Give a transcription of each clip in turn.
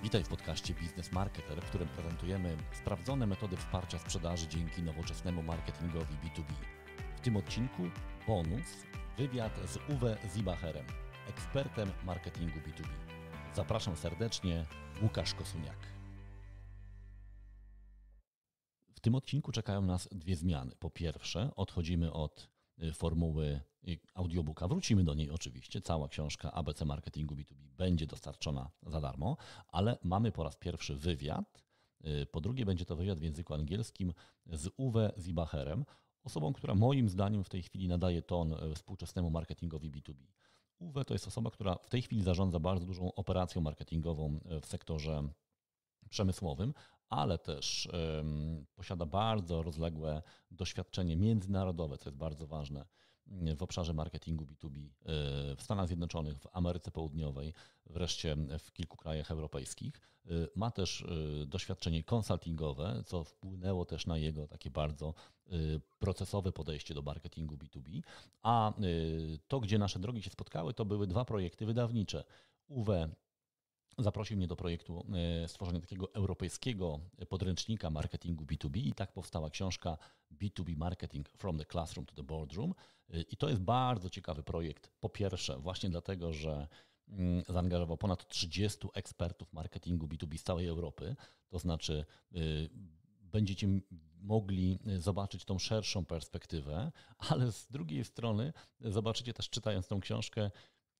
Witaj w podcaście Biznes Marketer, w którym prezentujemy sprawdzone metody wsparcia sprzedaży dzięki nowoczesnemu marketingowi B2B. W tym odcinku bonus, wywiad z Uwe Siebacherem, ekspertem marketingu B2B. Zapraszam serdecznie, Łukasz Kosuniak. W tym odcinku czekają nas dwie zmiany. Po pierwsze, odchodzimy od formuły audiobooka. Wrócimy do niej oczywiście. Cała książka ABC Marketingu B2B będzie dostarczona za darmo, ale mamy po raz pierwszy wywiad. Po drugie, będzie to wywiad w języku angielskim z Uwe Siebacherem, osobą, która moim zdaniem w tej chwili nadaje ton współczesnemu marketingowi B2B. Uwe to jest osoba, która w tej chwili zarządza bardzo dużą operacją marketingową w sektorze przemysłowym, ale też posiada bardzo rozległe doświadczenie międzynarodowe, co jest bardzo ważne w obszarze marketingu B2B w Stanach Zjednoczonych, w Ameryce Południowej, wreszcie w kilku krajach europejskich. Ma też doświadczenie konsultingowe, co wpłynęło też na jego takie bardzo procesowe podejście do marketingu B2B. A to, gdzie nasze drogi się spotkały, to były dwa projekty wydawnicze. Uwe zaprosił mnie do projektu stworzenia takiego europejskiego podręcznika marketingu B2B i tak powstała książka B2B Marketing from the Classroom to the Boardroom. I to jest bardzo ciekawy projekt. Po pierwsze, właśnie dlatego, że zaangażował ponad 30 ekspertów marketingu B2B z całej Europy. To znaczy będziecie mogli zobaczyć tą szerszą perspektywę, ale z drugiej strony zobaczycie też, czytając tą książkę,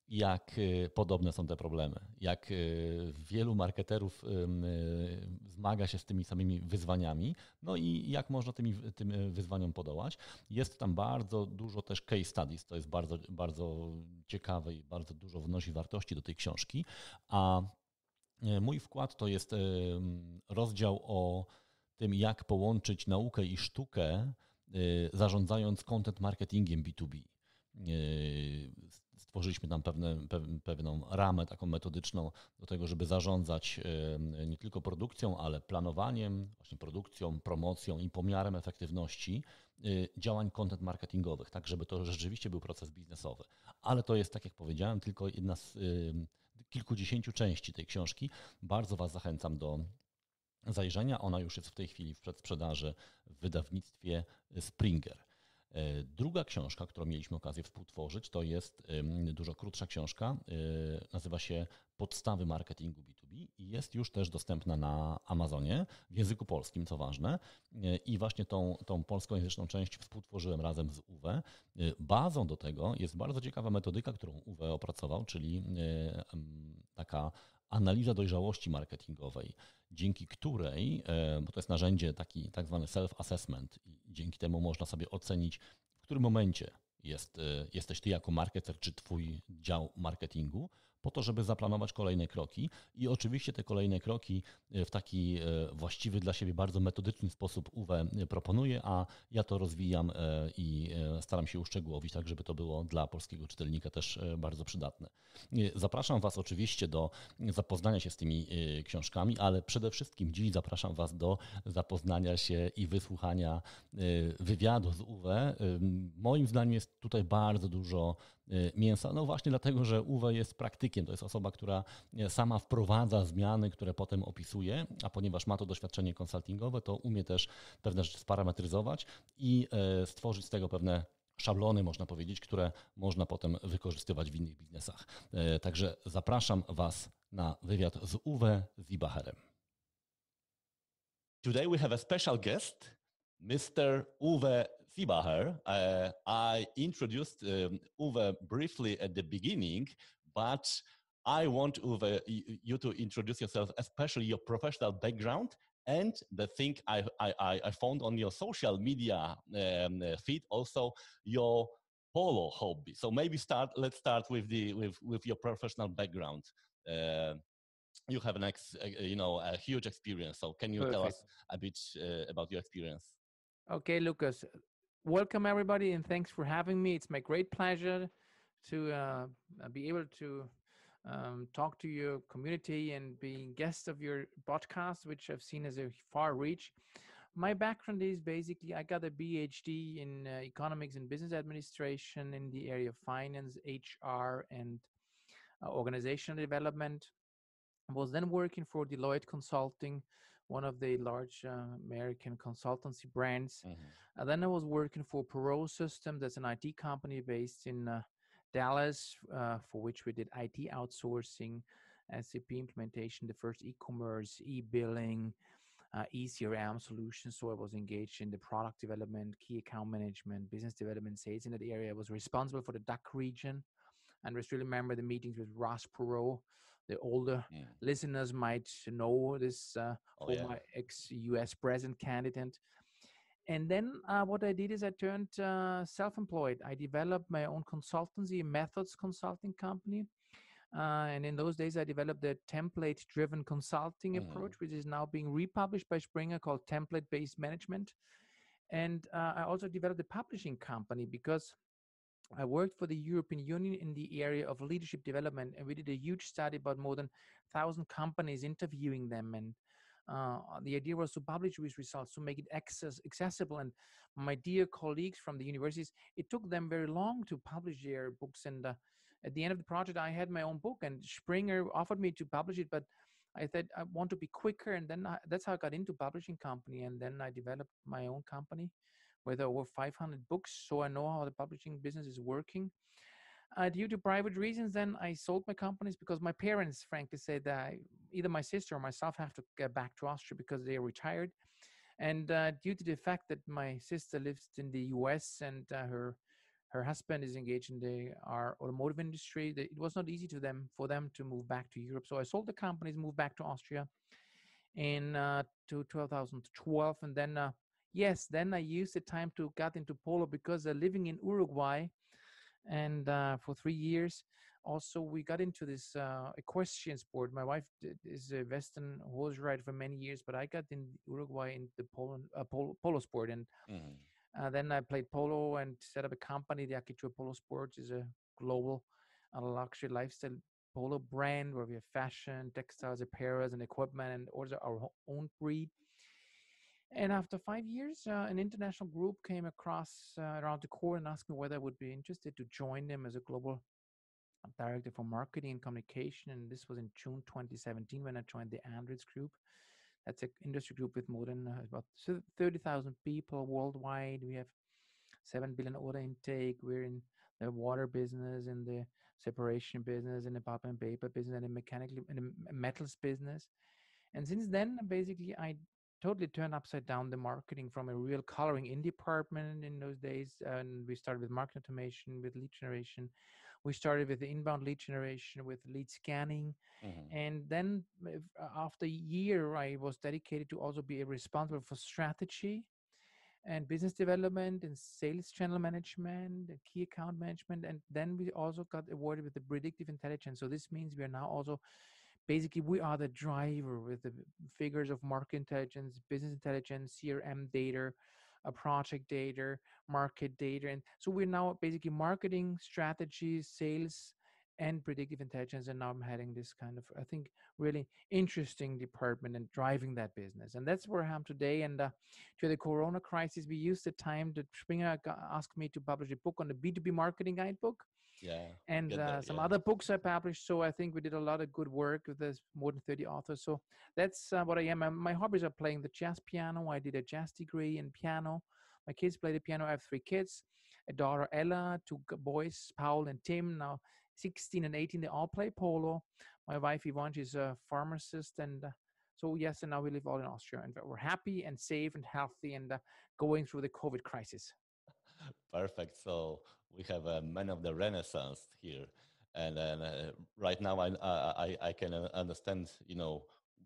jak podobne są te problemy, jak wielu marketerów zmaga się z tymi samymi wyzwaniami, no i jak można tym wyzwaniom podołać. Jest tam bardzo dużo też case studies, to jest bardzo, bardzo ciekawe i bardzo dużo wnosi wartości do tej książki, a mój wkład to jest rozdział o tym, jak połączyć naukę i sztukę, zarządzając content marketingiem B2B. Stworzyliśmy tam pewną ramę taką metodyczną do tego, żeby zarządzać nie tylko produkcją, ale planowaniem, właśnie produkcją, promocją i pomiarem efektywności działań content marketingowych, tak żeby to rzeczywiście był proces biznesowy. Ale to jest, tak jak powiedziałem, tylko jedna z kilkudziesięciu części tej książki. Bardzo Was zachęcam do zajrzenia. Ona już jest w tej chwili w przedsprzedaży w wydawnictwie Springer. Druga książka, którą mieliśmy okazję współtworzyć, to jest dużo krótsza książka, nazywa się Podstawy marketingu B2B i jest już też dostępna na Amazonie w języku polskim, co ważne. I właśnie tą polskojęzyczną część współtworzyłem razem z Uwe. Bazą do tego jest bardzo ciekawa metodyka, którą Uwe opracował, czyli taka analiza dojrzałości marketingowej, dzięki której, bo to jest narzędzie tak zwany self-assessment i dzięki temu można sobie ocenić, w którym momencie jesteś ty jako marketer czy twój dział marketingu, po to, żeby zaplanować kolejne kroki i oczywiście te kolejne kroki w taki właściwy dla siebie bardzo metodyczny sposób Uwe proponuje, a ja to rozwijam i staram się uszczegółowić, tak żeby to było dla polskiego czytelnika też bardzo przydatne. Zapraszam Was oczywiście do zapoznania się z tymi książkami, ale przede wszystkim dziś zapraszam Was do zapoznania się i wysłuchania wywiadu z Uwe. Moim zdaniem jest tutaj bardzo dużo mięsa, no właśnie dlatego, że Uwe jest praktykiem, to jest osoba, która sama wprowadza zmiany, które potem opisuje, a ponieważ ma to doświadczenie konsultingowe, to umie też pewne rzeczy sparametryzować i stworzyć z tego pewne szablony, można powiedzieć, które można potem wykorzystywać w innych biznesach. Także zapraszam Was na wywiad z Uwe Siebacherem. Today we have a special guest, Mr. Uwe Siebacher. I introduced Uwe briefly at the beginning, but I want Uwe, you to introduce yourself, especially your professional background and the thing I found on your social media feed, also your polo hobby. So maybe let's start with your professional background. You have a huge experience. So can you Perfect. tell us a bit about your experience? Okay, Lucas. Welcome everybody, and thanks for having me. It's my great pleasure to be able to talk to your community and being guest of your podcast, which I've seen as a far reach. My background is basically I got a PhD in economics and business administration in the area of finance, HR, and organizational development. I was then working for Deloitte Consulting, one of the large American consultancy brands. Mhm. And then I was working for Perot Systems, that's an IT company based in Dallas, for which we did IT outsourcing, SAP implementation, the first e-commerce, e-billing, ECRM solutions. So I was engaged in the product development, key account management, business development, sales in that area. I was responsible for the DACH region, and I still remember the meetings with Ross Perot. The older Mm. listeners might know this Oh yeah. former ex-US president candidate. And then what I did is I turned self-employed. I developed my own consultancy, methods consulting company. And in those days, I developed the template-driven consulting Mhm. approach, which is now being republished by Springer, called template-based management. And I also developed a publishing company because I worked for the European Union in the area of leadership development, and we did a huge study about more than 1,000 companies, interviewing them. And the idea was to publish these results, to make it accessible. And my dear colleagues from the universities, it took them very long to publish their books. And at the end of the project, I had my own book, and Springer offered me to publish it, but I said I want to be quicker, and then that's how I got into publishing company, and then I developed my own company with over 500 books. So I know how the publishing business is working. Due to private reasons, then I sold my companies because my parents, frankly, said that either my sister or myself have to get back to Austria because they are retired. And due to the fact that my sister lives in the US, and her husband is engaged in the our automotive industry, it was not easy to them for them to move back to Europe. So I sold the companies, moved back to Austria in to 2012, and then yes, then I used the time to get into polo because living in Uruguay, and for 3 years. Also, we got into this equestrian sport. My wife is a Western horse rider for many years, but I got in Uruguay in the polo sport, and Mhm. then I played polo and set up a company. The Jakie Polo Sports is a global luxury lifestyle polo brand where we have fashion, textiles, apparel, and equipment, and also our own breed. And after 5 years, an international group came across around the core and asked me whether I would be interested to join them as a global director for marketing and communication. And this was in June 2017 when I joined the Andritz Group. That's an industry group with more than about 30,000 people worldwide. We have 7 billion order intake. We're in the water business, in the separation business, in the pulp and paper business, and the mechanical and the metals business. And since then, basically, I totally turned upside down the marketing from a real coloring in department in those days. And we started with market automation, with lead generation. We started with the inbound lead generation, with lead scanning. Mhm. And then after a year, I was dedicated to also be responsible for strategy and business development and sales channel management and key account management. And then we also got awarded with the predictive intelligence. So this means we are now also basically we are the driver with the figures of market intelligence, business intelligence, CRM data, project data, market data. And so we're now basically marketing strategy, sales, and predictive intelligence. And now I'm heading this kind of, I think, really interesting department and driving that business. And that's where I am today. And to the Corona crisis, we used the time that Springer asked me to publish a book on the B2B marketing guidebook Yeah, I and get that. some Yeah. other books I published. So I think we did a lot of good work with this, more than 30 authors. So that's what I am. My hobbies are playing the jazz piano. I did a jazz degree in piano. My kids play the piano. I have 3 kids, a daughter Ella, two boys, Paul and Tim, now 16 and 18. They all play polo. My wife Yvonne, she's a pharmacist. And so yes, and now we live all in Austria, and we're happy and safe and healthy, and going through the COVID crisis. Perfect. So we have a man of the Renaissance here, and then right now I can understand,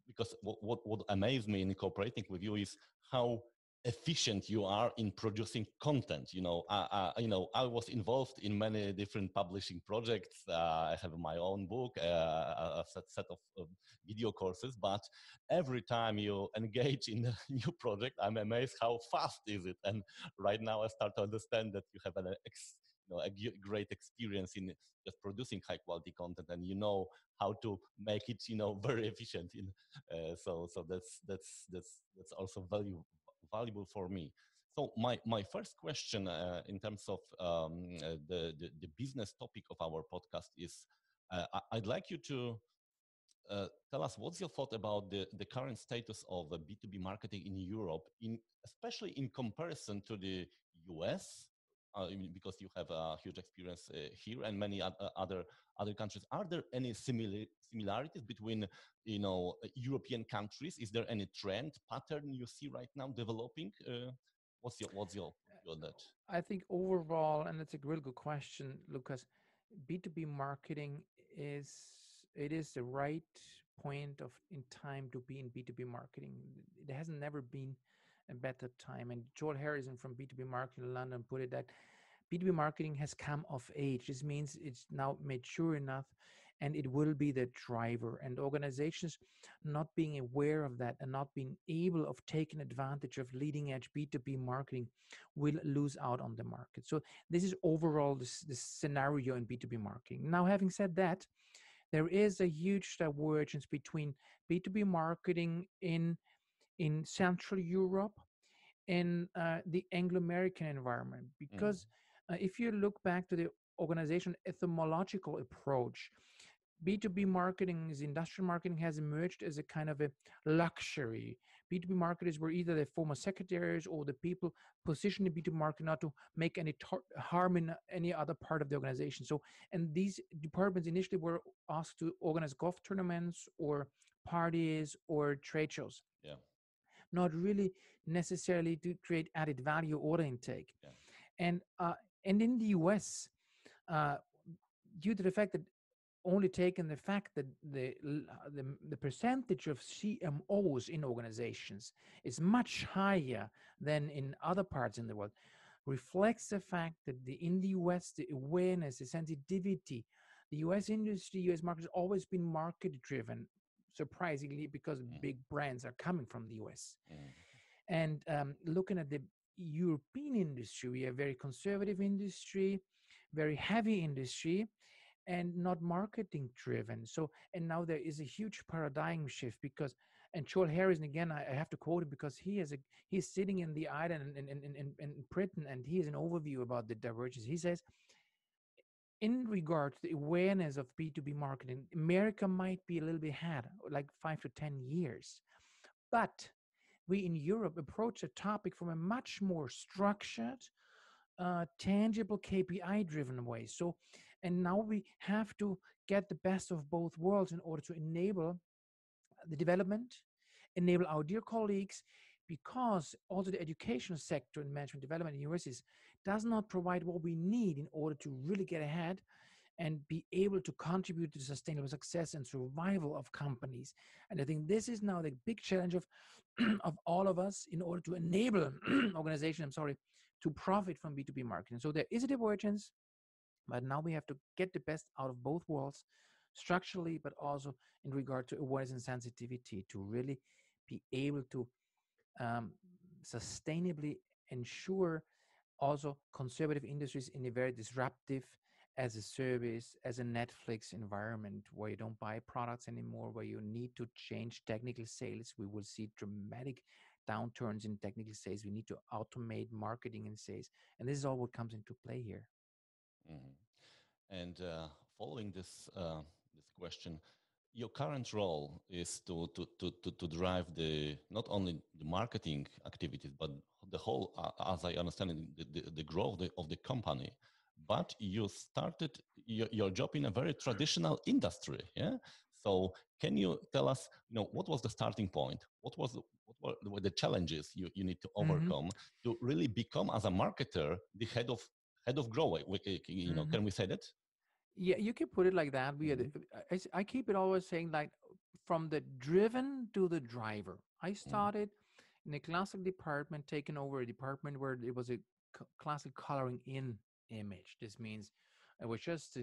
because what amazed me in cooperating with you is how efficient you are in producing content. I was involved in many different publishing projects. I have my own book, a set of video courses, but every time you engage in a new project, I'm amazed how fast is it. And right now I start to understand that you have great experience in just producing high quality content, and you know how to make it very efficient so that's also valuable for me. So my first question in terms of the business topic of our podcast is I'd like you to tell us what's your thought about the current status of B2B marketing in Europe, especially in comparison to the US, because you have a huge experience here and many other countries. Are there any similarities between European countries? Is there any trend pattern you see right now developing? What's your view on that? I think overall, and that's a really good question, Lucas, B2B marketing is the right point of in time to be in B2B marketing. It has never been a better time. And Joel Harrison from B2B Marketing in London put it that B2B marketing has come of age. This means it's now mature enough and it will be the driver. And organizations not being aware of that and not being able of taking advantage of leading edge B2B marketing will lose out on the market. So this is overall this scenario in B2B marketing. Now, having said that, there is a huge divergence between B2B marketing in Central Europe and the Anglo-American environment. Because if you look back to the organization etymological approach, B2B marketing, industrial marketing, has emerged as a kind of a luxury. B2B marketers were either the former secretaries or the people positioned in B2B marketing not to make any harm in any other part of the organization. So, and these departments initially were asked to organize golf tournaments or parties or trade shows. Yeah. Not really necessarily to create added value order intake. Yeah. And in the US, due to the fact that only taken the fact that the percentage of CMOs in organizations is much higher than in other parts in the world, reflects the fact that in the US, the awareness, the sensitivity, the US industry, US market has always been market driven, surprisingly, because big brands are coming from the US. And looking at the European industry, we are a very conservative industry, very heavy industry, and not marketing driven. So, and now there is a huge paradigm shift because, and Joel Harrison, again, I have to quote him because he's sitting in the island in Britain, and he has an overview about the divergence. He says, in regard to the awareness of B2B marketing, America might be a little bit ahead, like 5 to 10 years. But we in Europe approach the topic from a much more structured, tangible, KPI-driven way. So, and now we have to get the best of both worlds in order to enable the development, enable our dear colleagues, because also the educational sector and management development in universities does not provide what we need in order to really get ahead and be able to contribute to the sustainable success and survival of companies. And I think this is now the big challenge of all of us in order to enable organizations, to profit from B2B marketing. So there is a divergence, but now we have to get the best out of both worlds, structurally, but also in regard to awareness and sensitivity, to really be able to sustainably ensure also conservative industries in a very disruptive as a service, as a Netflix environment where you don't buy products anymore, where you need to change technical sales. We will see dramatic downturns in technical sales. We need to automate marketing and sales. And this is all what comes into play here. And following this question, your current role is to drive not only the marketing activities, but the whole, as I understand it, the growth of the company. But you started your job in a very traditional industry, yeah? So can you tell us, what was the starting point? What were the challenges you need to overcome to really become, as a marketer, the head of growth? Can we say that? Yeah, you can put it like that. I keep it always saying, like, from the driven to the driver. I started in a classic department, taking over a department where it was a classic coloring in image. This means it was just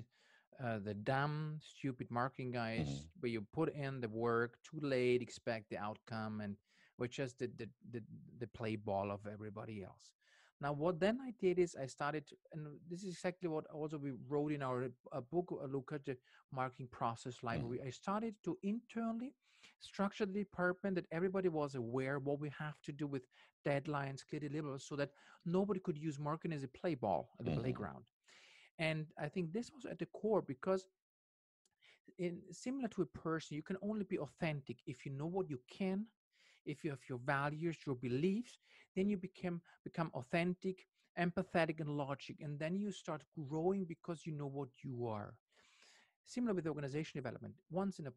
the dumb, stupid marketing guys where you put in the work too late, expect the outcome, and we're just the play ball of everybody else. Now, what then I did is I started, and this is exactly what also we wrote in our book, look at the marketing process library. I started to internally structure the department that everybody was aware what we have to do with deadlines, clear deliverables, so that nobody could use marketing as a play ball at the playground. And I think this was at the core, because Similar to a person, you can only be authentic if you know what you can, if you have your values, your beliefs, then you become authentic, empathetic, and logic, and then you start growing because you know what you are. Similar with organization development. Once in a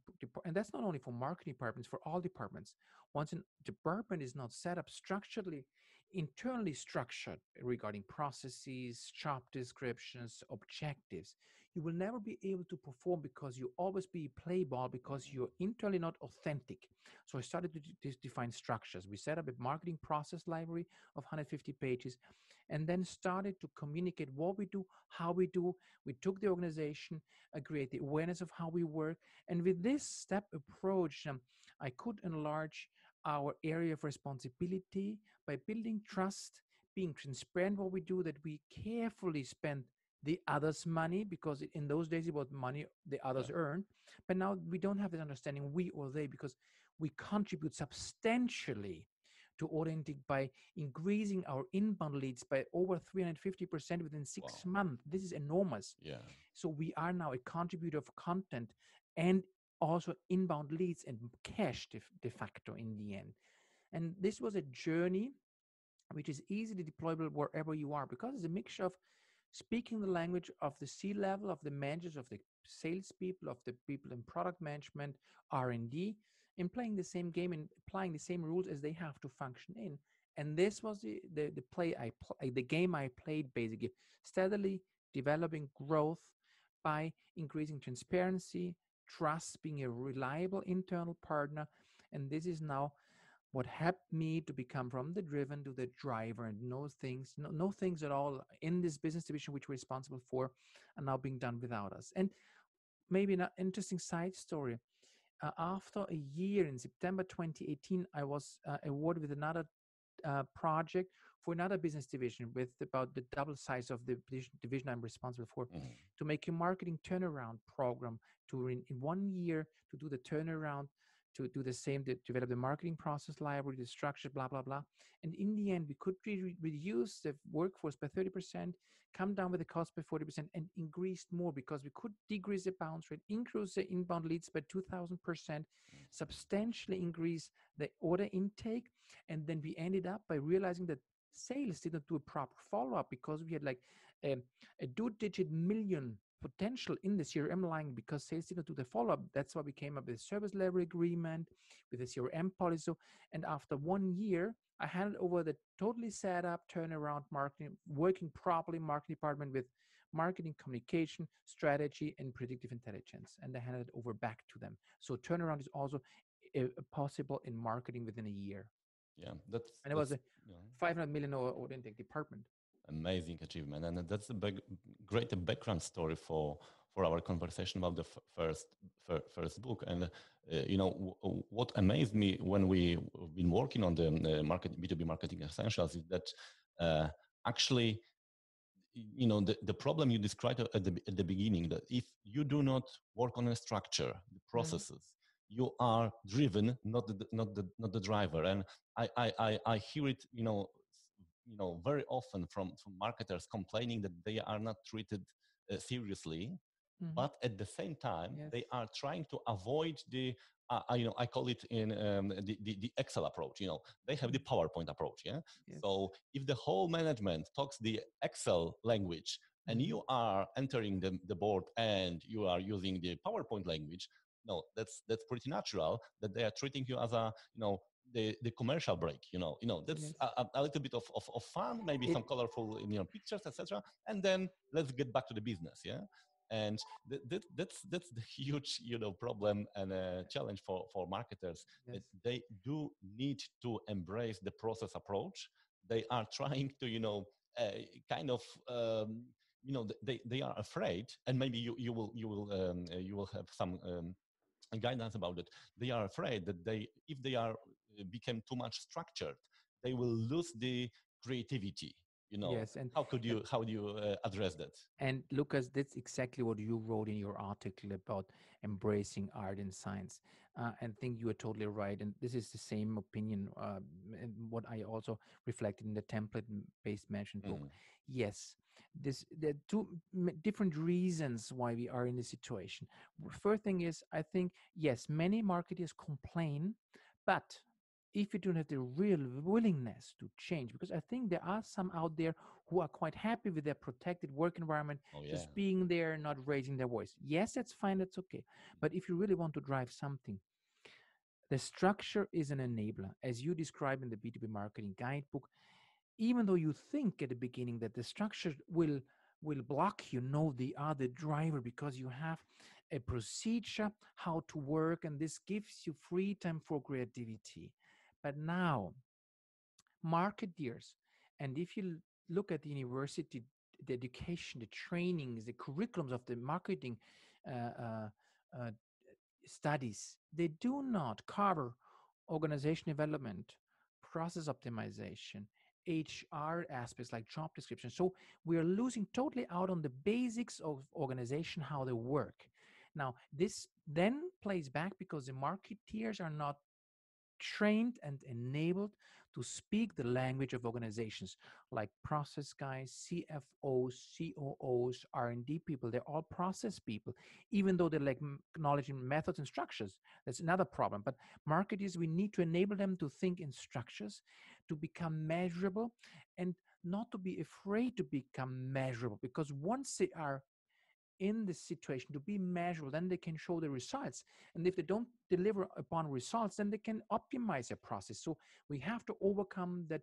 and that's not only for marketing departments, for all departments. Once a department is not set up structurally, internally structured regarding processes, job descriptions, objectives, you will never be able to perform because you always be play ball because you're internally not authentic. So I started to define structures. We set up a marketing process library of 150 pages and then started to communicate what we do, how we do. We took the organization, create the awareness of how we work. And with this step approach, I could enlarge our area of responsibility by building trust, being transparent what we do, that we carefully spend the others' money, because in those days it was money the others earn. But now we don't have this understanding, we or they, because we contribute substantially to order intake by increasing our inbound leads by over 350% within 6 months. This is enormous. Yeah. So we are now a contributor of content and also inbound leads and cash de facto in the end. And this was a journey which is easily deployable wherever you are, because it's a mixture of speaking the language of the C-level, of the managers, of the salespeople, of the people in product management, R&D, and playing the same game and applying the same rules as they have to function in. And this was the game I played, basically, steadily developing growth by increasing transparency, trust, being a reliable internal partner. And this is now what helped me to become from the driven to the driver, and no things at all in this business division which we're responsible for are now being done without us. And maybe an interesting side story. After a year, in September 2018, I was awarded with another project for another business division with about the double size of the division I'm responsible for, to make a marketing turnaround program to in 1 year to do the turnaround, to do the same, to develop the marketing process library, the structure, blah, blah, blah. And in the end, we could reduce the workforce by 30%, come down with the cost by 40%, and increase more because we could decrease the bounce rate, increase the inbound leads by 2,000%, substantially increase the order intake. And then we ended up by realizing that sales did not do a proper follow-up because we had like a 2-digit million potential in the CRM line because sales did not do the follow-up. That's why we came up with a service level agreement with a CRM policy. And after 1 year, I handed over the totally set up turnaround marketing, working properly marketing department with marketing, communication, strategy, and predictive intelligence. And I handed it over back to them. So turnaround is also possible in marketing within a year. Yeah, and it was a 500 million order intake department. Amazing achievement, and that's a great background story for our conversation about the first book. And what amazed me when we've been working on the B2B marketing essentials is that actually, the problem you described at the beginning, that if you do not work on a structure, the processes, you are driven, not the driver. And I hear it, very often from marketers complaining that they are not treated seriously, but at the same time, they are trying to avoid the, I call it in the Excel approach. They have the PowerPoint approach. Yeah. Yes. So if the whole management talks the Excel language and you are entering the board and you are using the PowerPoint language, no, that's pretty natural that they are treating you as a, the commercial break, that's a little bit of fun, maybe some colorful pictures, etc. And then let's get back to the business. Yeah. And that's the huge, problem and challenge for marketers. Yes. They do need to embrace the process approach. They are trying to, kind of, they are afraid, and maybe you will have some guidance about it. They are afraid that if they are become too much structured, they will lose the creativity. Yes, How do you address that? and Lucas, that's exactly what you wrote in your article about embracing art and science. And think you are totally right. And this is the same opinion, and what I also reflected in the template-based management book. Mm. Yes, there are two different reasons why we are in this situation. First thing is, I think, yes, many marketers complain, but if you don't have the real willingness to change, because I think there are some out there who are quite happy with their protected work environment, Oh yeah. just being there, not raising their voice. Yes, that's fine, that's okay. But if you really want to drive something, the structure is an enabler, as you describe in the B2B marketing guidebook. Even though you think at the beginning that the structure will block you, no, they are the driver, because you have a procedure how to work, and this gives you free time for creativity. But now, marketeers, and if you look at the university, the education, the trainings, the curriculums of the marketing uh, uh, uh, studies, they do not cover organization development, process optimization, HR aspects like job description. So we are losing totally out on the basics of organization, how they work. Now, this then plays back because the marketeers are not trained and enabled to speak the language of organizations, like process guys, CFOs, COOs, R&D people. They're all process people, even though they lack knowledge in methods and structures. That's another problem. But marketers, we need to enable them to think in structures, to become measurable, and not to be afraid to become measurable, because once they are in this situation to be measurable, then they can show the results. And if they don't deliver upon results, then they can optimize their process. So we have to overcome that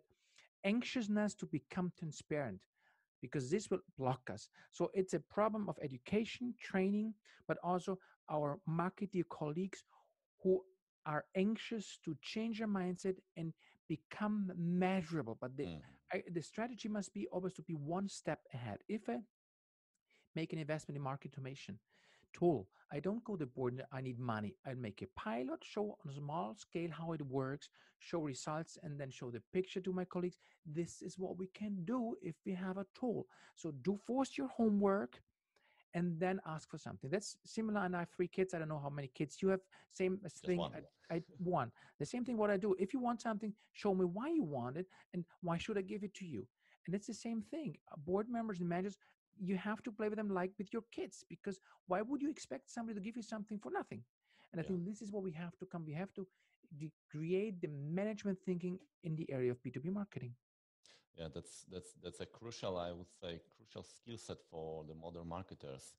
anxiousness to become transparent, because this will block us. So it's a problem of education, training, but also our marketing colleagues who are anxious to change their mindset and become measurable. But the strategy must be always to be one step ahead. If I make an investment in market automation tool, I don't go to the board and I need money. I make a pilot, show on a small scale how it works, show results, and then show the picture to my colleagues. This is what we can do if we have a tool. So do force your homework and then ask for something. That's similar. And I have 3 kids. I don't know how many kids you have. Same thing. One. I one. The same thing what I do. If you want something, show me why you want it and why should I give it to you. And it's the same thing. Board members and managers, you have to play with them like with your kids, because why would you expect somebody to give you something for nothing? And I think this is what we have to come. We have to create the management thinking in the area of B2B marketing. Yeah, that's a crucial, I would say, crucial skill set for the modern marketers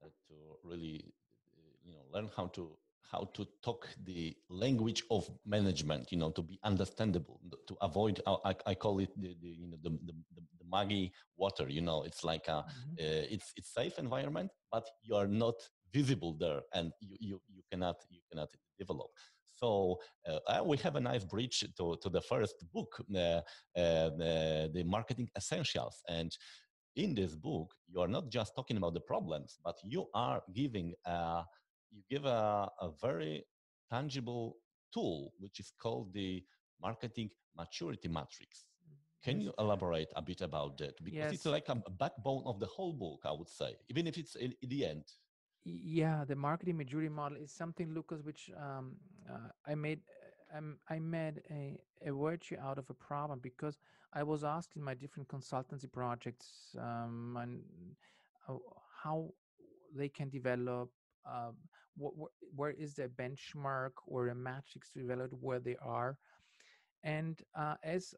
to really, learn how to talk the language of management, to be understandable, to avoid, I call it the muggy water, it's like it's safe environment, but you are not visible there, and you cannot develop. So we have a nice bridge to the first book, the marketing essentials. And in this book, you are not just talking about the problems, but you are giving you give a very tangible tool, which is called the marketing maturity matrix. Can you elaborate a bit about that? Because it's like a backbone of the whole book, I would say, even if it's in the end. Yeah, the marketing maturity model is something, Lucas, which I made. I made a virtue out of a problem, because I was asked in my different consultancy projects and how they can develop, where is their benchmark or a matrix to develop where they are. And as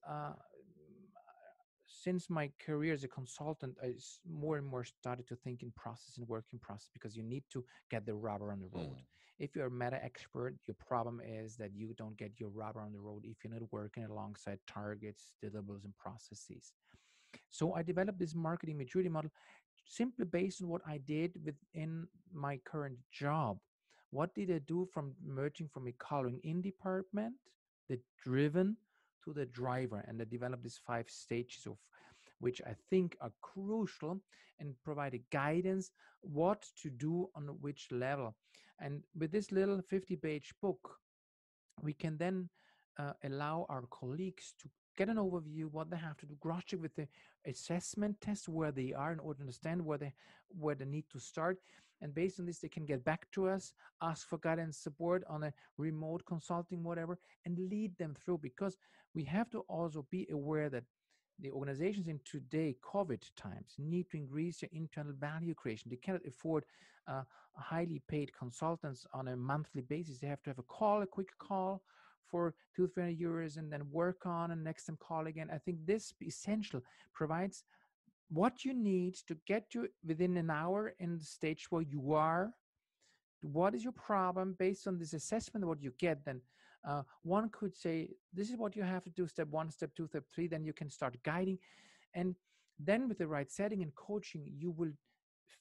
since my career as a consultant, I more and more started to think in process and work in process, because you need to get the rubber on the road. If you're a meta expert, your problem is that you don't get your rubber on the road if you're not working alongside targets, deliverables, and processes. So I developed this marketing maturity model simply based on what I did within my current job. What did I do from merging from a coloring in department, the driven, to the driver? And I developed these 5 stages, of which I think are crucial and provide a guidance what to do on which level. And with this little 50-page book, we can then allow our colleagues to get an overview what they have to do, cross check with the assessment test where they are in order to understand where they need to start. And based on this, they can get back to us, ask for guidance, support on a remote consulting, whatever, and lead them through. Because we have to also be aware that the organizations in today COVID times need to increase their internal value creation. They cannot afford highly paid consultants on a monthly basis. They have to have a quick call for 200-300 euros and then work on and next time call again. I think this essential provides what you need to get you within an hour in the stage where you are. What is your problem? Based on this assessment of what you get, then one could say, this is what you have to do, step 1, step 2, step 3, then you can start guiding. And then with the right setting and coaching, you will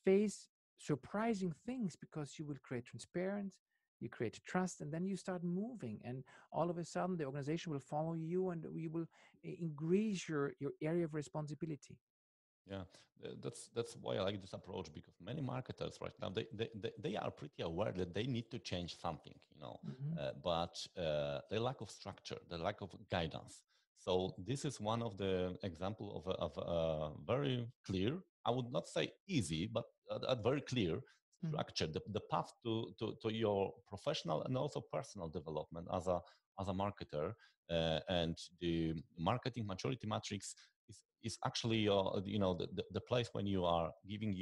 face surprising things because you will create transparency, you create trust, and then you start moving. And all of a sudden, the organization will follow you and you will increase your area of responsibility. Yeah, that's why I like this approach, because many marketers right now, they are pretty aware that they need to change something, but the lack of structure, the lack of guidance. So this is one of the example of a very clear, I would not say easy, but a very clear structure, the path to your professional and also personal development as a marketer, and the marketing maturity matrix is actually your, the place when you are giving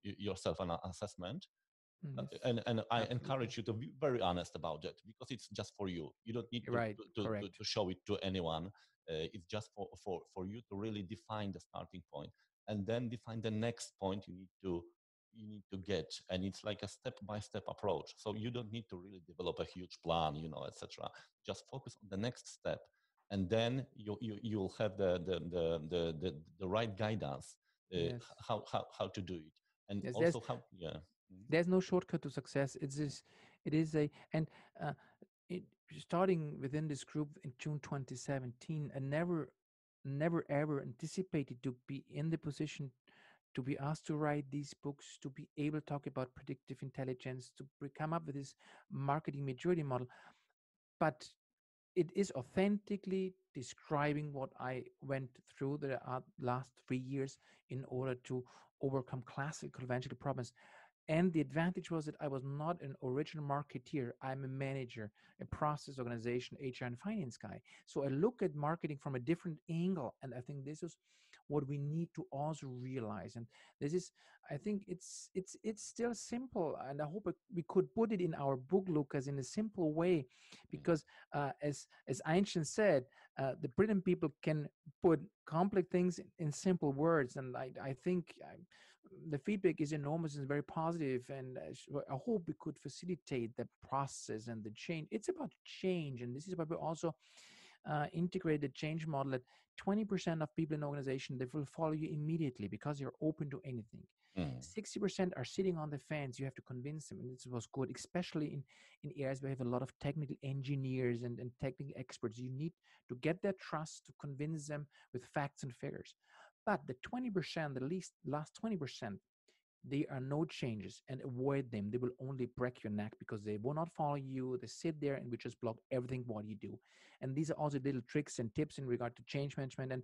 yourself an assessment. And I encourage you to be very honest about that, because it's just for you. You don't need to show it to anyone. It's just for you to really define the starting point, and then define the next point you need to get. And it's like a step-by-step approach. So you don't need to really develop a huge plan, etc. Just focus on the next step, and then you'll have the right guidance, how to do it, and also how. Yeah. There's no shortcut to success. Starting within this group in June 2017, I never ever anticipated to be in the position to be asked to write these books, to be able to talk about predictive intelligence, to come up with this marketing maturity model. But it is authentically describing what I went through the last 3 years in order to overcome classic conventional problems. And the advantage was that I was not an original marketeer. I'm a manager, a process organization, HR and finance guy. So I look at marketing from a different angle. And I think this is what we need to also realize. And this is, I think it's still simple. And I hope we could put it in our book, Lucas, in a simple way, because as Einstein said, the brilliant people can put complex things in simple words. And I think the feedback is enormous and very positive, and I hope we could facilitate the process and the change. It's about change, and this is why we also integrate the change model. That 20% of people in the organization, they will follow you immediately because you're open to anything. 60% are sitting on the fence. You have to convince them, and this was good, especially in areas where we have a lot of technical engineers and technical experts. You need to get their trust, to convince them with facts and figures. But the 20%, the last 20%, there are no changes, and avoid them. They will only break your neck because they will not follow you. They sit there and we just block everything what you do. And these are also little tricks and tips in regard to change management. And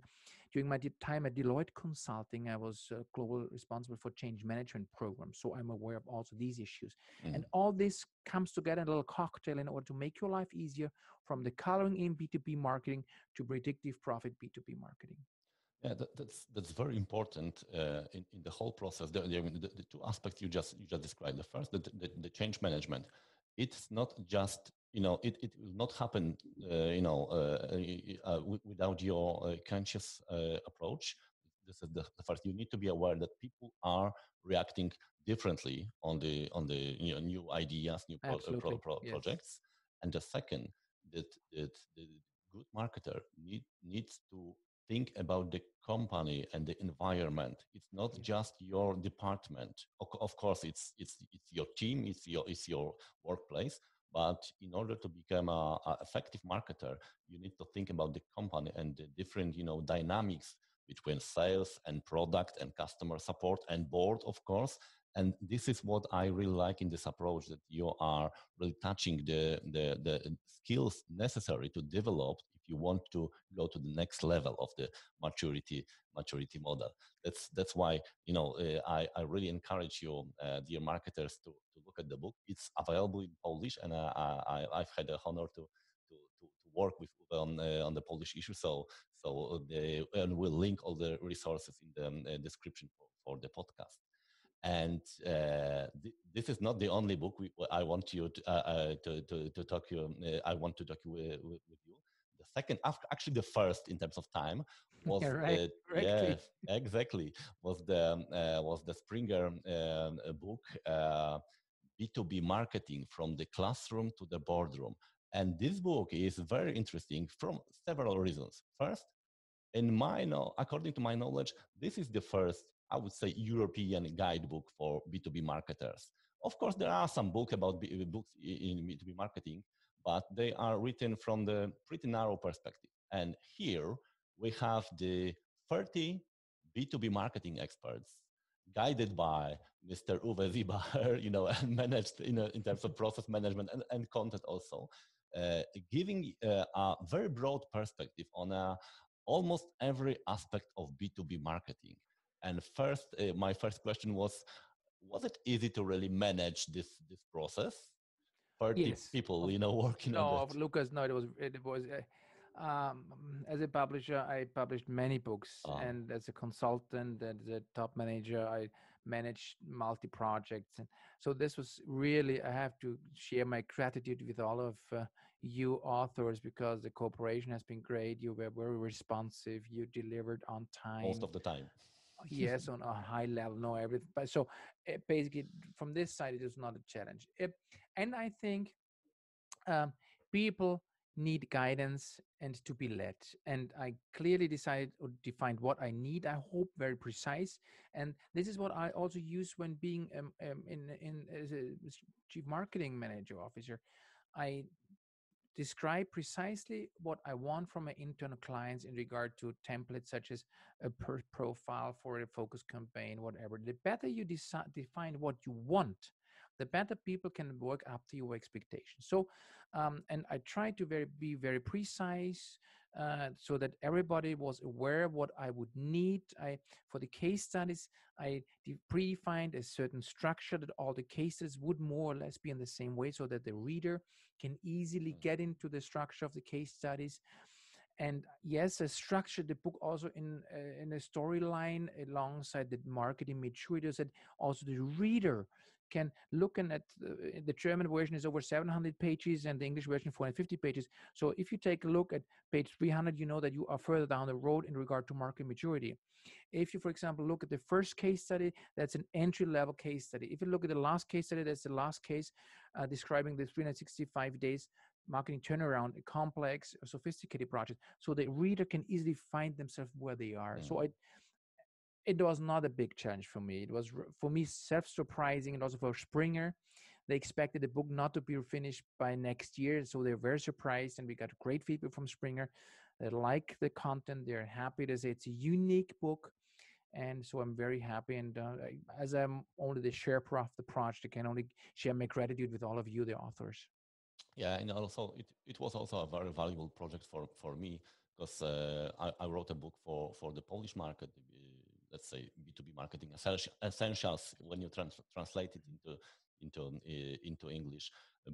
during my time at Deloitte Consulting, I was global responsible for change management programs. So I'm aware of also these issues. And all this comes together in a little cocktail in order to make your life easier, from the coloring in B2B marketing to predictive profit B2B marketing. Yeah, that's very important in the whole process. The two aspects you just described. The first, the change management. It's not just, it will not happen without your conscious approach. This is the first. You need to be aware that people are reacting differently on the new ideas, new projects. And the second, that the good marketer needs to think about the company and the environment. It's not just your department. Of course, it's your team, it's your workplace. But in order to become an effective marketer, you need to think about the company and the different dynamics between sales and product and customer support and board, of course. And this is what I really like in this approach, that you are really touching the skills necessary to develop if you want to go to the next level of the maturity model. That's why I really encourage you, dear marketers, to look at the book. It's available in Polish, and I've had the honor to work with Uwe on the Polish issue. And we'll link all the resources in the description for the podcast. And this is not the only book I want you to talk you. I want to talk with you. The second, actually the first in terms of time, was Yeah, right. yeah, Correctly. exactly, was the Springer book, B2B marketing from the classroom to the boardroom. And this book is very interesting from several reasons. First, according to my knowledge, this is the first, I would say, European guidebook for B2B marketers. Of course, there are some books in B2B marketing, but they are written from the pretty narrow perspective. And here we have the 30 B2B marketing experts guided by Mr. Uwe Siebacherem, and managed in terms of process management and content also, giving a very broad perspective on almost every aspect of B2B marketing. And my first question was it easy to really manage this process? 30 Yes. people, working on No, that. Lucas, no, it was as a publisher, I published many books, Um, and as a consultant and as a top manager, I managed multi projects. And so this was really, I have to share my gratitude with all of you authors, because the cooperation has been great. You were very responsive. You delivered on Most time. of the time. Yes, on a high level, no everything. But so basically, from this side, it is not a challenge. And I think um, people need guidance and to be led. And I clearly decided or defined what I need. I hope very precise. And this is what I also use when being in as a chief marketing manager officer. I describe precisely what I want from my internal clients in regard to templates such as a profile for a focus campaign, whatever. The better you define what you want, the better people can work up to your expectations. So, and I try to be very precise, so that everybody was aware of what I would need. For the case studies, I predefined a certain structure that all the cases would more or less be in the same way, so that the reader can easily get into the structure of the case studies. And yes, I structured the book also in a storyline alongside the marketing maturity, so that also the reader can look at the German version is over 700 pages and the English version 450 pages. So if you take a look at page 300, you know that you are further down the road in regard to market maturity. If you, for example, look at the first case study, that's an entry-level case study. If you look at the last case study, that's the last case describing the 365 days marketing turnaround, a complex, sophisticated project. So the reader can easily find themselves where they are. So it was not a big challenge for me. It was, for me, self-surprising, and also for Springer. They expected the book not to be finished by next year, so they're very surprised, and we got great feedback from Springer. They like the content. They're happy to say it's a unique book, and so I'm very happy. And as I'm only the Sherpa of the project, I can only share my gratitude with all of you, the authors. Yeah, and also it was also a very valuable project for me, because I wrote a book for the Polish market, let's say B2B marketing essentials when you translate it into English.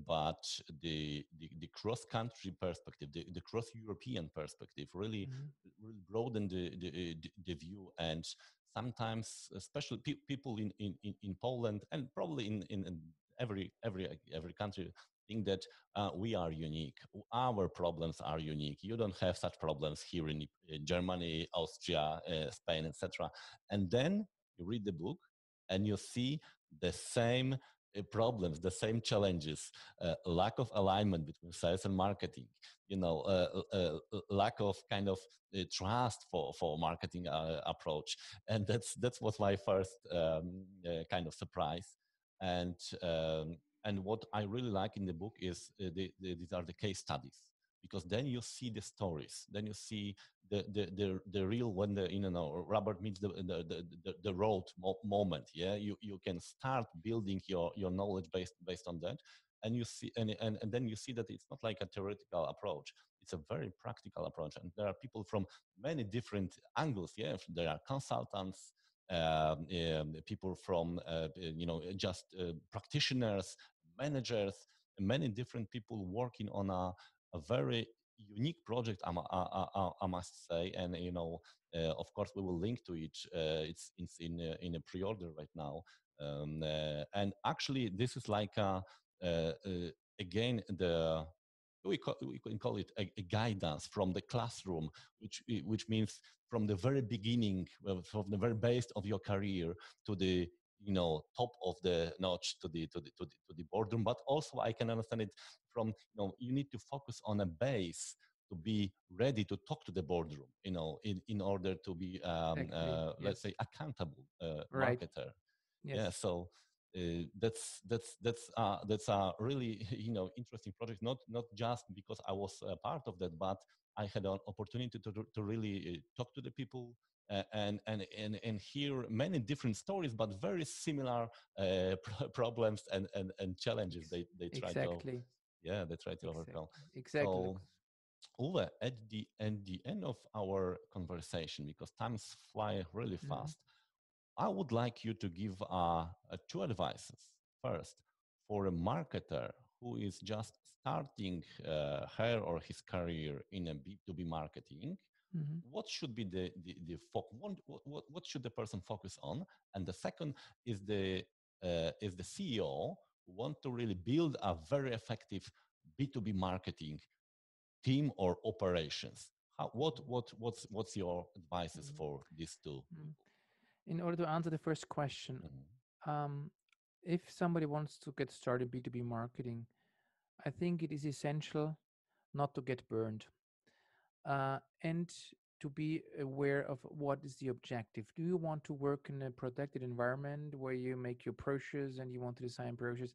But the cross country perspective, the cross European perspective, really broadened the view. And sometimes, especially people in Poland, and probably in every country, think that we are unique. Our problems are unique. You don't have such problems here in Germany, Austria, Spain, etc. And then you read the book and you see the same problems, the same challenges, lack of alignment between sales and marketing, lack of kind of trust for marketing approach. And that was my first kind of surprise. And what I really like in the book is these are the case studies, because then you see the stories, then you see the real, when the rubber meets the road moment. Yeah, you can start building your knowledge based on that. and you see, and then you see that it's not like a theoretical approach. It's a very practical approach, and there are people from many different angles. Yeah, there are consultants, people from just practitioners, managers, many different people working on a very unique project. I must say, and of course, we will link to it. It's in a pre-order right now, and actually, this is like again we can call it a guidance from the classroom, which means from the very beginning, from the very base of your career to the top of the notch to the boardroom. But also, I can understand it from you need to focus on a base to be ready to talk to the boardroom, in order to be Exactly. let's Yes. say accountable Right. marketer. Yeah, Yes. so that's a really interesting project. Not just because I was a part of that, but I had an opportunity to really talk to the people, and hear many different stories, but very similar problems and challenges they try to Exactly. overcome. Exactly. Exactly. So Uwe, at the end of our conversation, because times fly really Mhm. fast, I would like you to give two advices. First, for a marketer who is just starting her or his career in a B2B marketing, Mhm. what should be what should the person focus on? And the second is the CEO who want to really build a very effective B2B marketing team or operations. What's your advices Mhm. for these two Mhm. people? In order to answer the first question, Mhm. um, if somebody wants to get started B2B marketing, I think it is essential not to get burned, and to be aware of what is the objective. Do you want to work in a protected environment where you make your brochures and you want to design brochures?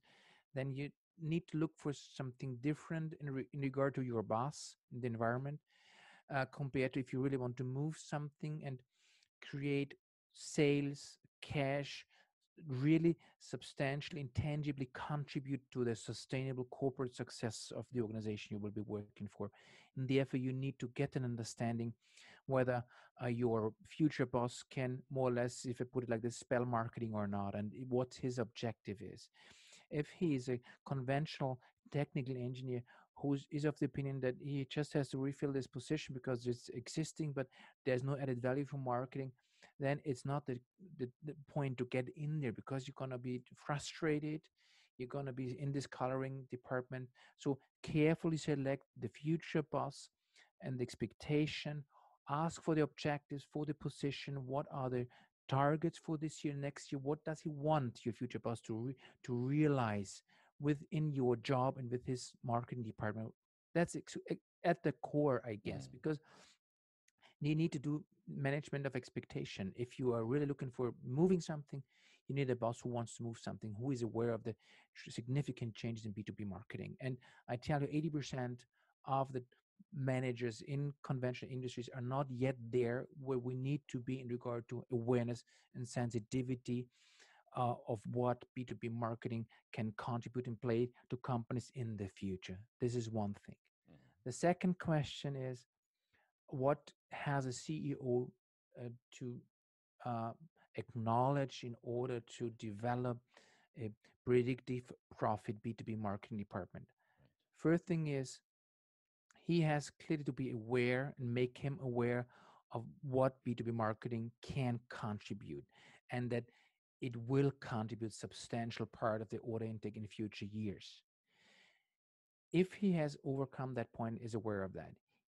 Then you need to look for something different in regard to your boss in the environment, compared to if you really want to move something and create sales, cash, really substantially, intangibly contribute to the sustainable corporate success of the organization you will be working for. And therefore, you need to get an understanding whether your future boss can more or less, if I put it like this, spell marketing or not, and what his objective is. If he is a conventional technical engineer who is of the opinion that he just has to refill this position because it's existing, but there's no added value for marketing, then it's not the point to get in there, because you're going to be frustrated. You're going to be in this coloring department. So carefully select the future boss and the expectation. Ask for the objectives for the position. What are the targets for this year, next year? What does he want your future boss to realize within your job and with his marketing department? That's at the core, I guess, Mm. because you need to do management of expectation. If you are really looking for moving something, you need a boss who wants to move something, who is aware of the significant changes in B2B marketing. And I tell you, 80% of the managers in conventional industries are not yet there where we need to be in regard to awareness and sensitivity of what B2B marketing can contribute and play to companies in the future. This is one thing. Mm. The second question is, what has a CEO to uh, acknowledge in order to develop a predictive profit B2B marketing department? First thing is, he has clearly to be aware and make him aware of what B2B marketing can contribute, and that it will contribute substantial part of the order intake in future years. If he has overcome that point, is aware of that,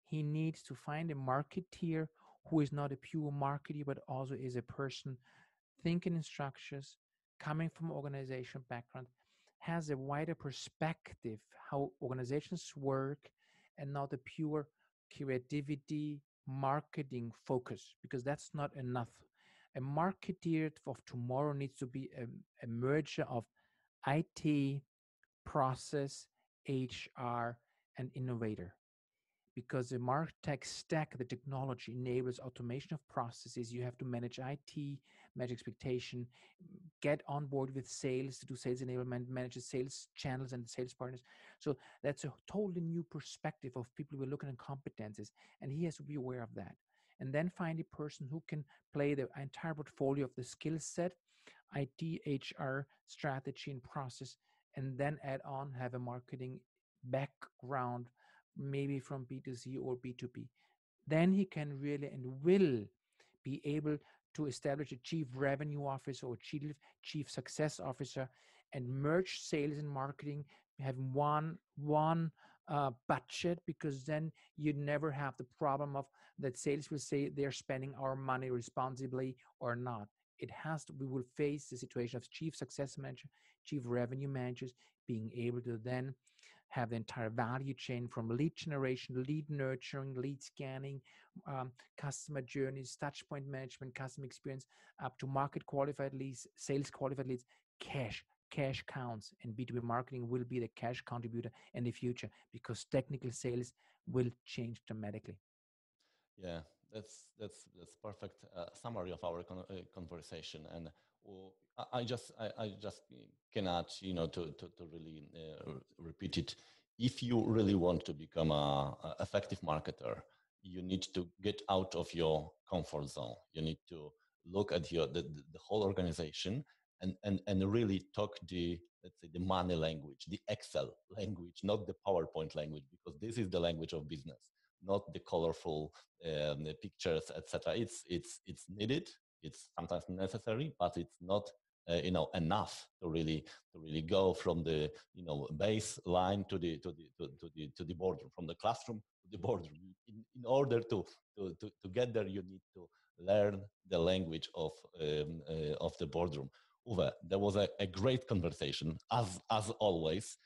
he needs to find a marketeer who is not a pure marketer, but also is a person thinking in structures, coming from organizational background, has a wider perspective how organizations work, and not a pure creativity marketing focus, because that's not enough. A marketeer of tomorrow needs to be a merger of IT, process, HR, and innovator. Because the MarTech stack, the technology enables automation of processes. You have to manage IT, manage expectation, get on board with sales to do sales enablement, manage the sales channels and the sales partners. So that's a totally new perspective of people who are looking at competencies, and he has to be aware of that. And then find a person who can play the entire portfolio of the skill set, IT, HR, strategy, and process, and then add on, have a marketing background, maybe from B2C or B2B. Then he can really and will be able to establish a chief revenue officer or chief success officer and merge sales and marketing, have one budget, because then you never have the problem of that sales will say they're spending our money responsibly or not. It has to, we will face the situation of chief success manager, chief revenue managers being able to then have the entire value chain from lead generation, lead nurturing, lead scanning, customer journeys, touch point management, customer experience, up to market qualified leads, sales qualified leads, cash counts, and B2B marketing will be the cash contributor in the future because technical sales will change dramatically. Yeah, that's perfect summary of our conversation, and I just cannot to really repeat it. If you really want to become a effective marketer, you need to get out of your comfort zone. You need to look at the whole organization and really talk the, let's say, the money language, the Excel language, not the PowerPoint language, because this is the language of business, not the colorful pictures, etc. It's needed. It's sometimes necessary, but it's not enough to really go from the baseline to the boardroom, from the classroom to the boardroom. In order to get there, you need to learn the language of the boardroom. Uwe, there was a great conversation as always.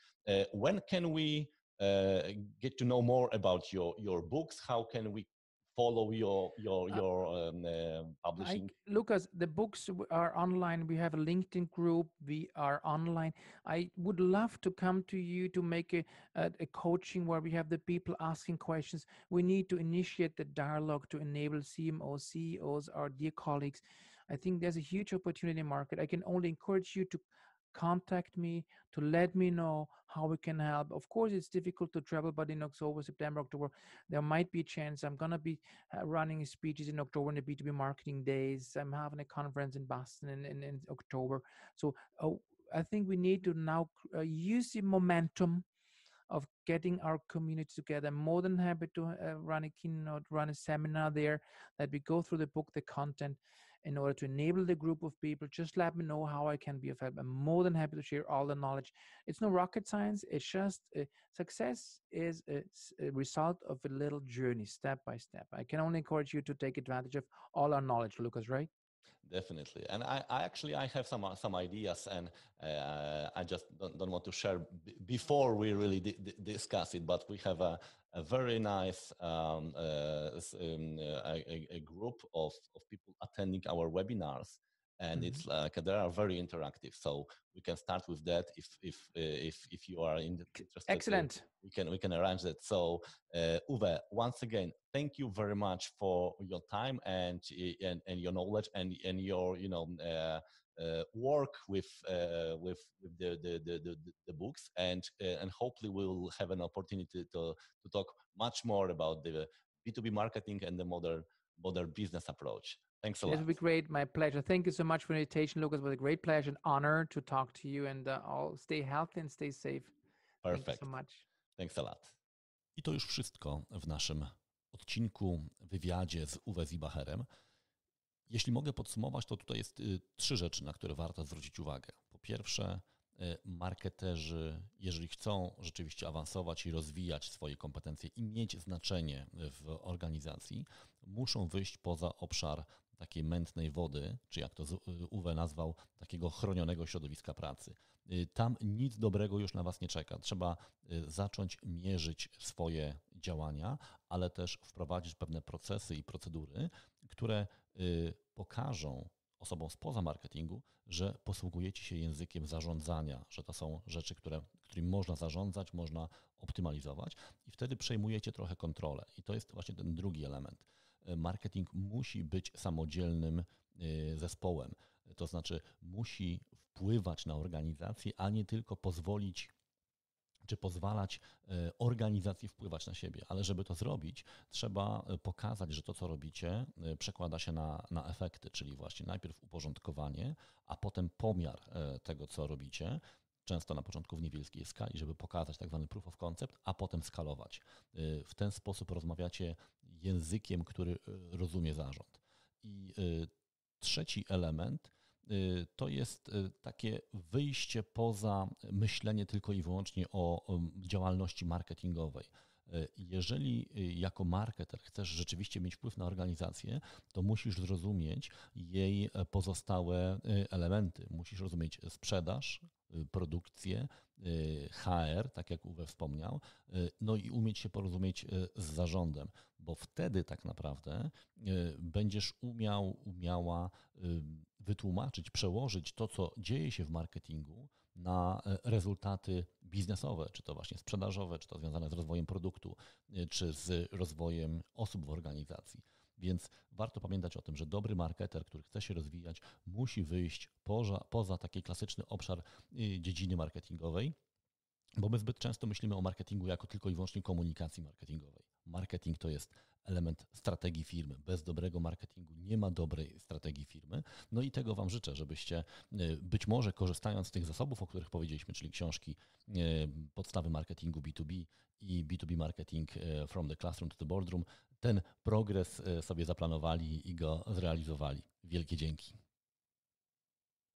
When can we get to know more about your books? How can we follow your publishing? Lucas, the books are online. We have a LinkedIn group. We are online. I would love to come to you to make a coaching where we have the people asking questions. We need to initiate the dialogue to enable CMOs, CEOs, our dear colleagues. I think there's a huge opportunity in the market. I can only encourage you to contact me, to let me know how we can help. Of course, it's difficult to travel, but in October, September, October, there might be a chance. I'm going to be running speeches in October in the B2B marketing days. I'm having a conference in Boston in October. So I think we need to now use the momentum of getting our community together. I'm more than happy to run a keynote, run a seminar there, that we go through the book, the content, in order to enable the group of people. Just let me know how I can be of help. I'm more than happy to share all the knowledge. It's no rocket science. It's just success is a result of a little journey, step by step. I can only encourage you to take advantage of all our knowledge, Lucas, right? Definitely. And I have some ideas, and I just don't want to share before we really discuss it, but we have a very nice a group of people attending our webinars, and it's like they are very interactive. So we can start with that if you are interested. Excellent. We can arrange that. So Uwe, once again, thank you very much for your time and your knowledge and your work with the books, and hopefully we'll have an opportunity to talk much more about the B2B marketing and the modern business approach. Thanks a lot. It would be great. My pleasure. Thank you so much for the invitation, Lucas. It was a great pleasure and honor to talk to you, and I'll stay healthy and stay safe. Perfect. Thank you so much. Thanks a lot. I to już wszystko w naszym odcinku, wywiadzie z Uwe Siebacherem. Jeśli mogę podsumować, to tutaj jest 3 rzeczy, na które warto zwrócić uwagę. Po pierwsze, marketerzy, jeżeli chcą rzeczywiście awansować i rozwijać swoje kompetencje i mieć znaczenie w organizacji, muszą wyjść poza obszar takiej mętnej wody, czy jak to Uwe nazwał, takiego chronionego środowiska pracy. Tam nic dobrego już na Was nie czeka. Trzeba zacząć mierzyć swoje działania, ale też wprowadzić pewne procesy i procedury, które pokażą osobom spoza marketingu, że posługujecie się językiem zarządzania, że to są rzeczy, którymi można zarządzać, można optymalizować i wtedy przejmujecie trochę kontrolę. I to jest właśnie ten drugi element. Marketing musi być samodzielnym zespołem. To znaczy musi wpływać na organizację, a nie tylko pozwolić czy pozwalać organizacji wpływać na siebie. Ale żeby to zrobić, trzeba pokazać, że to, co robicie, przekłada się na efekty, czyli właśnie najpierw uporządkowanie, a potem pomiar tego, co robicie, często na początku w niewielkiej skali, żeby pokazać tak zwany proof of concept, a potem skalować. W ten sposób rozmawiacie językiem, który rozumie zarząd. I trzeci element to jest takie wyjście poza myślenie tylko i wyłącznie o działalności marketingowej. Jeżeli jako marketer chcesz rzeczywiście mieć wpływ na organizację, to musisz zrozumieć jej pozostałe elementy. Musisz rozumieć sprzedaż, produkcję, HR, tak jak Uwe wspomniał, no i umieć się porozumieć z zarządem, bo wtedy tak naprawdę będziesz umiała wytłumaczyć, przełożyć to, co dzieje się w marketingu na rezultaty biznesowe, czy to właśnie sprzedażowe, czy to związane z rozwojem produktu, czy z rozwojem osób w organizacji. Więc warto pamiętać o tym, że dobry marketer, który chce się rozwijać, musi wyjść poza taki klasyczny obszar dziedziny marketingowej, bo my zbyt często myślimy o marketingu jako tylko i wyłącznie komunikacji marketingowej. Marketing to jest element strategii firmy. Bez dobrego marketingu nie ma dobrej strategii firmy. No i tego Wam życzę, żebyście być może korzystając z tych zasobów, o których powiedzieliśmy, czyli książki Podstawy marketingu B2B i B2B marketing from the classroom to the boardroom, ten progres sobie zaplanowali i go zrealizowali. Wielkie dzięki.